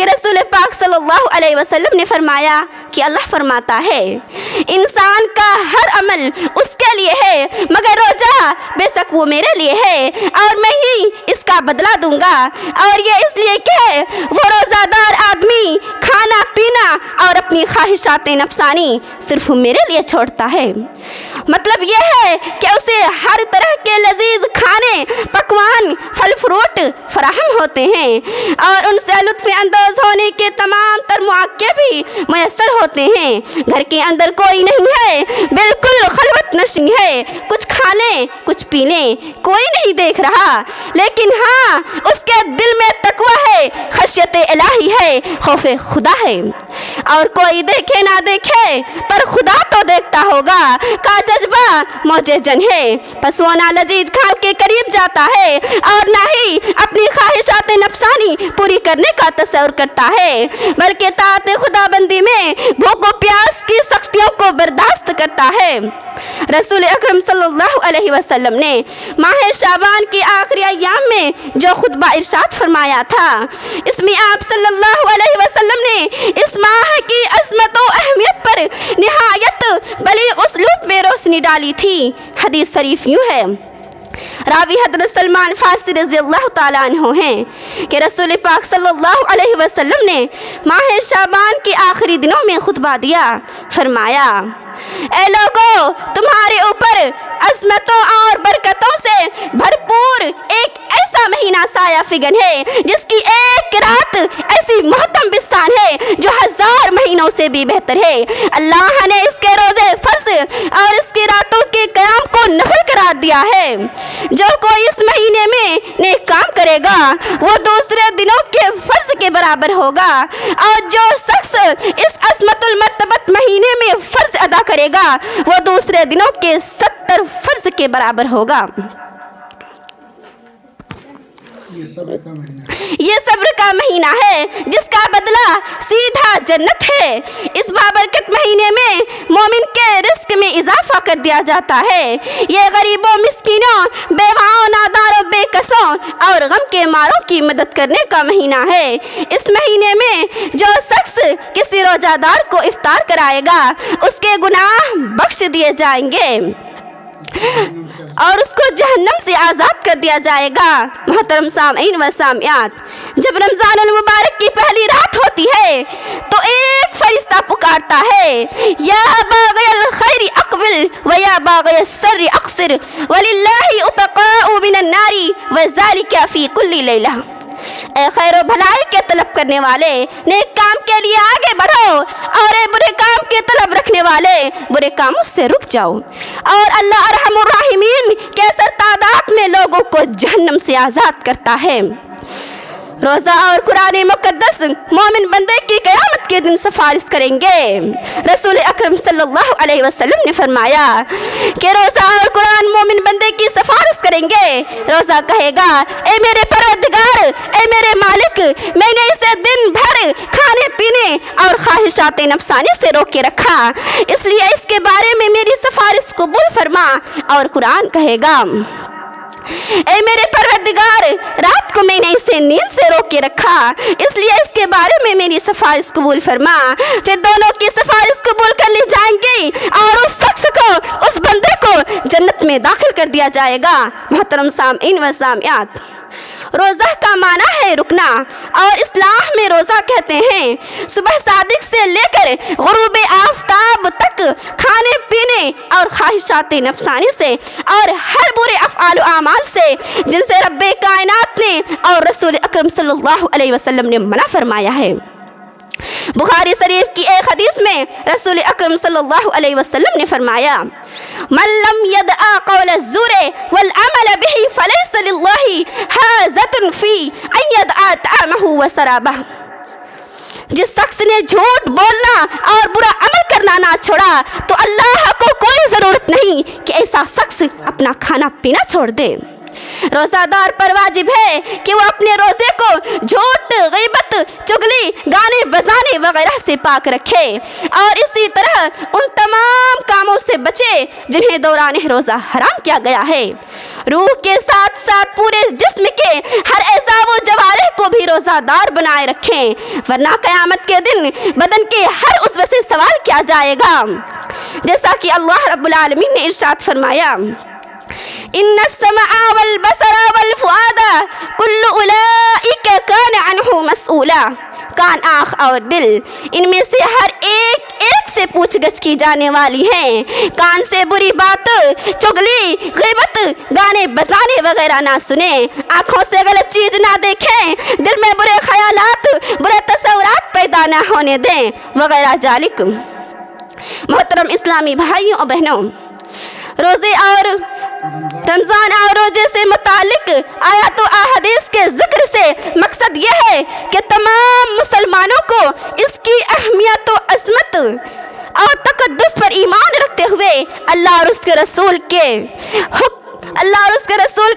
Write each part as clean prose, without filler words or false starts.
کہ رسول پاک صلی اللہ علیہ وسلم نے فرمایا کہ اللہ فرماتا ہے انسان کا ہر عمل اس کے لیے ہے مگر روزہ بے شک وہ میرے لیے ہے اور میں ہی اس کا بدلہ دوں گا، اور یہ اس لیے کہ وہ روزہ دار آدمی کھانا پینا اور اپنی خواہشات نفسانی صرف میرے لیے چھوڑتا ہے۔ مطلب یہ ہے کہ اسے ہر طرح کے لذیذ کھانے پکوان پھل فروٹ فراہم ہوتے ہیں اور ان سے لطف اندوز ہونے کے تمام تر مواقع بھی میسر ہوتے ہیں۔ گھر کے اندر کوئی نہیں ہے، بالکل خلوت نشین ہے، کچھ کھا لیں کچھ پی لیں، کوئی نہیں دیکھ رہا، لیکن ہاں اس کے دل میں تقویٰ ہے، خشیت الہی ہے، خوف خدا ہے۔ اور کوئی دیکھے نہ دیکھے پر خدا تو دیکھتا ہوگا کا جذبہ موجے جن ہے، پس وہ نہ لذیذ کھان کے قریب جاتا ہے اور نہ ہی اپنی خواہشات نفسانی پوری کرنے کا تصور کرتا ہے، بلکہ طاعت خدا بندی میں بھوک و پیاس کی سختیوں کو برداشت کرتا ہے۔ رسول اکرم صلی اللہ علیہ وسلم نے ماہ شعبان کی آخری ایام میں جو خطبہ ارشاد فرمایا تھا، اس میں آپ صلی اللہ علیہ وسلم نے اس ماہ کی عظمت و اہمیت پر نہایت بلیغ اسلوب میں روشنی ڈالی تھی۔ حدیث شریف یوں ہے، راوی حضرت سلمان فارسی رضی اللہ تعالیٰ عنہ ہیں کہ رسول پاک صلی اللہ علیہ وسلم نے ماہ شعبان کے آخری دنوں میں خطبہ دیا، فرمایا اے لوگو تمہارے اوپر عظمتوں اور برکتوں سے بھرپور ایک ایسا مہینہ سایہ فگن ہے جس کی ایک رات ایسی محتم بستان ہے جو 1000 مہینوں سے بھی بہتر ہے۔ اللہ نے اس کے روزے فرض اور اس کی راتوں کے قیام کو نفل قرار دیا ہے۔ جو کوئی اس مہینے میں نیک کام کرے گا وہ دوسرے دنوں کے فرض کے برابر ہوگا، اور جو شخص اس عظمت المرتبت مہینے میں فرض ادا کرے گا وہ دوسرے دنوں کے 70 فرض کے برابر ہوگا۔ یہ صبر کا مہینہ ہے جس کا بدلہ سیدھا جنت ہے۔ اس بابرکت مہینے میں مومن کے رزق میں اضافہ کر دیا جاتا ہے۔ یہ غریبوں مسکینوں بیواؤں ناداروں بے کسوں اور غم کے ماروں کی مدد کرنے کا مہینہ ہے۔ اس مہینے میں جو شخص کسی روزہ دار کو افطار کرائے گا اس کے گناہ بخش دیے جائیں گے اور اس کو جہنم سے آزاد کر دیا جائے گا۔ محترم سامعین و سامعات، جب رمضان المبارک کی پہلی رات ہوتی ہے تو ایک فرشتہ پکارتا ہے، یا باغی الخیر اقبل و یا باغی الشر اقصر وللہ اتقاء من النار وذلک فی کل لیلہ۔ اے خیر و بھلائی کے طلب کرنے والے نیک کام کے لیے آگے بڑھو، اور اے برے کام کے طلب رکھنے والے برے کاموں سے رک جاؤ، اور اللہ ارحم الراحمین کیسر تعداد میں لوگوں کو جہنم سے آزاد کرتا ہے۔ روزہ اور قرآن مقدس مومن بندے کی قیامت کے دن سفارش کریں گے۔ رسول اکرم صلی اللہ علیہ وسلم نے فرمایا کہ روزہ اور قرآن مومن بندے کی سفارش کریں گے۔ روزہ کہے گا، اے میرے پروردگار، اے میرے مالک، میں نے اسے دن بھر کھانے پینے اور خواہشات نفسانی سے روکے رکھا، اس لیے اس کے بارے میں میری سفارش قبول فرما۔ اور قرآن کہے گا، اے میرے پروردگار، رات کو میں نے اسے نیند سے روک کے رکھا، اس لیے اس کے بارے میں میری سفارش قبول فرما۔ پھر دونوں کی سفارش قبول کر لی جائیں گی اور اس شخص کو، اس بندے کو جنت میں داخل کر دیا جائے گا۔ محترم سامعین و سامعات، روزہ کا معنی ہے رکنا، اور اصطلاح میں روزہ کہتے ہیں صبح صادق سے لے کر غروب آفتاب تک کھانے پینے اور خواہشات نفسانی سے اور ہر برے افعال و اعمال سے جن سے رب کائنات نے اور رسول اکرم صلی اللہ علیہ وسلم نے منع فرمایا ہے۔ بخاری شریف کی ایک حدیث میں رسول اکرم صلی اللہ علیہ وسلم نے فرمایا، من لم يدع قول الزور والعمل به فليس لله حاجة في ان يدع طعامه وشرابه۔ جس شخص نے جھوٹ بولنا اور برا عمل کرنا نہ چھوڑا تو اللہ کو کوئی ضرورت نہیں کہ ایسا شخص اپنا کھانا پینا چھوڑ دے۔ روزہ دار پر واجب ہے کہ وہ اپنے روزے کو جھوٹ، غیبت، چغلی، گانے بجانے وغیرہ سے پاک رکھے، اور اسی طرح ان تمام کاموں سے بچے جنہیں دوران روزہ حرام کیا گیا ہے۔ روح کے ساتھ ساتھ ساتھ پورے جسم کے ہر اعضاء و جوارح کو بھی روزہ دار بنائے رکھیں، ورنہ قیامت کے دن بدن کے ہر عضو سے سوال کیا جائے گا، جیسا کہ اللہ رب العالمین نے ارشاد فرمایا ان السمع والبصر والفؤاد کل اولئک کان عنہ مسئولا۔ کان، آنکھ اور دل، ان میں سے ہر ایک سے پوچھ گچھ کی جانے والی ہے۔ کان سے بری بات، چغلی، غیبت، گانے بجانے وغیرہ نہ سنیں، آنکھوں سے غلط چیز نہ دیکھیں، دل میں برے خیالات، برے تصورات پیدا نہ ہونے دیں، وغیرہ ذالک۔ محترم اسلامی بھائیوں اور بہنوں، روزے اور رمضان اور روزے سے متعلق آیات و احادیث کے ذکر سے مقصد یہ ہے کہ تمام مسلمانوں کو اس کی اہمیت و عظمت اور تقدس پر ایمان رکھتے ہوئے اللہ اور اس کے رسول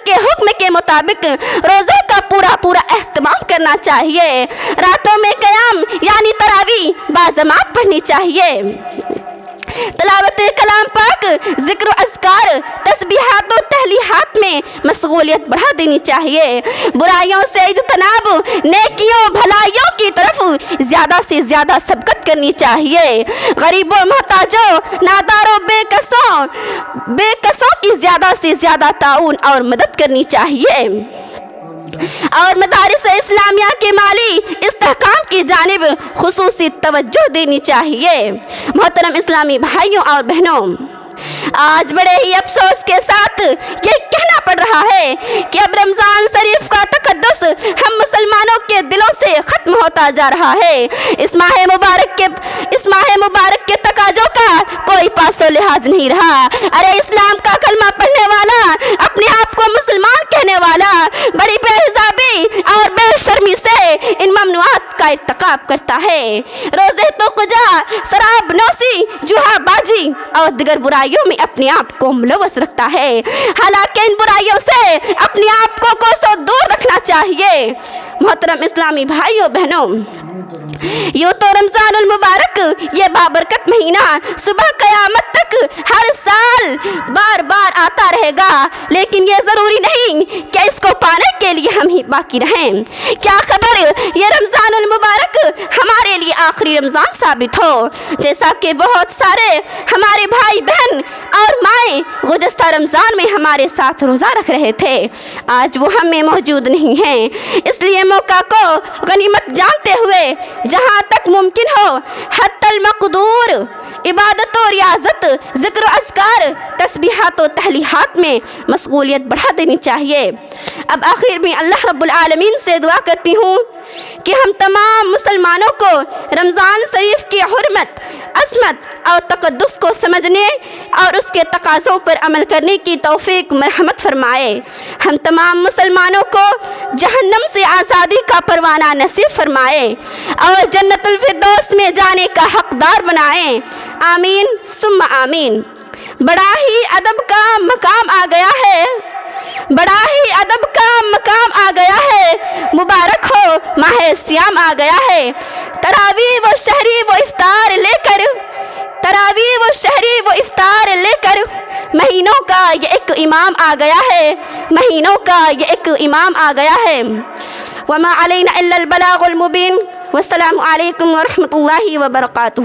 کے حکم کے مطابق روزے کا پورا اہتمام کرنا چاہیے۔ راتوں میں قیام یعنی تراویح باجماعت پڑھنی چاہیے، تلاوت کلام پاک، ذکر و اذکار، تسبیحات و تہلیحات میں مشغولیت بڑھا دینی چاہیے، برائیوں سے اجتناب، نیکیوں بھلائیوں کی طرف زیادہ سے زیادہ سبقت کرنی چاہیے، غریبوں، محتاجوں، ناداروں، بے کسوں کی زیادہ سے زیادہ تعاون اور مدد کرنی چاہیے، اور مدارس اسلامیہ کے مالی استحکام کی جانب خصوصی توجہ دینی چاہیے۔ محترم اسلامی بھائیوں اور بہنوں، آج بڑے ہی افسوس کے ساتھ یہ کہنا پڑ رہا ہے کہ اب رمضان شریف کا تقدس ہم مسلمانوں کے دلوں سے ختم ہوتا جا رہا ہے۔ اس ماہ مبارک کے تقاضوں کا کوئی پاس و لحاظ نہیں رہا۔ ارے اسلام کا کلمہ پڑھنے والا، اپنے آپ کو مسلمان کہنے والا، بڑی بے حجابی اور بے شرمی سے ان ممنوعات کا ارتکاب کرتا ہے۔ روزے تو قجا، شراب نوشی، جوا بازی اور دیگر برائیوں میں اپنے آپ کو ملوث رکھتا ہے، حالانکہ ان برائیوں سے اپنے آپ کو کوسوں دور رکھنا چاہیے۔ محترم اسلامی بھائیوں بہنوں، یوں تو رمضان المبارک یہ بابرکت مہینہ صبح قیامت تک ہر سال بار آتا رہے گا، لیکن یہ ضروری نہیں کہ اس کو پانے کے لیے ہم ہی باقی رہیں۔ کیا خبر یہ رمضان المبارک ہمارے لیے آخری رمضان ثابت ہو، جیسا کہ بہت سارے ہمارے بھائی بہن اور مائیں گزشتہ رمضان میں ہمارے ساتھ روزہ رکھ رہے تھے، آج وہ ہم میں موجود نہیں ہیں۔ اس لیے موقع کو غنیمت جانتے ہوئے جہاں تک ممکن ہو حتی المقدور عبادت و ریاضت، ذکر و اذکار، تسبیحات و تہلیحات میں مشغولیت بڑھا دینی چاہیے۔ اب آخر میں اللہ رب العالمین سے دعا کرتی ہوں کہ ہم تمام مسلمانوں کو رمضان شریف کی حرمت، عظمت اور تقدس کو سمجھنے اور اس کے تقاضوں پر عمل کرنے کی توفیق مرحمت فرمائے۔ ہم تمام مسلمانوں کو جہنم سے آزادی کا پروانہ نصیب فرمائے اور جنت الفردوس میں جانے کا حقدار بنائے، آمین ثم آمین۔ بڑا ہی ادب کا مقام آ گیا ہے، بڑا ہی ادب کا مقام آ گیا ہے، مبارک ہو ماہ سیام آ گیا ہے۔ تراویح و شہری و افطار لے کر، تراویح و شہری و افطار لے کر مہینوں کا یہ ایک امام آ گیا ہے، مہینوں کا یہ ایک امام آ گیا ہے۔ وما علینا الا البلاغ المبین۔ والسلام علیکم ورحمۃ اللہ وبرکاتہ۔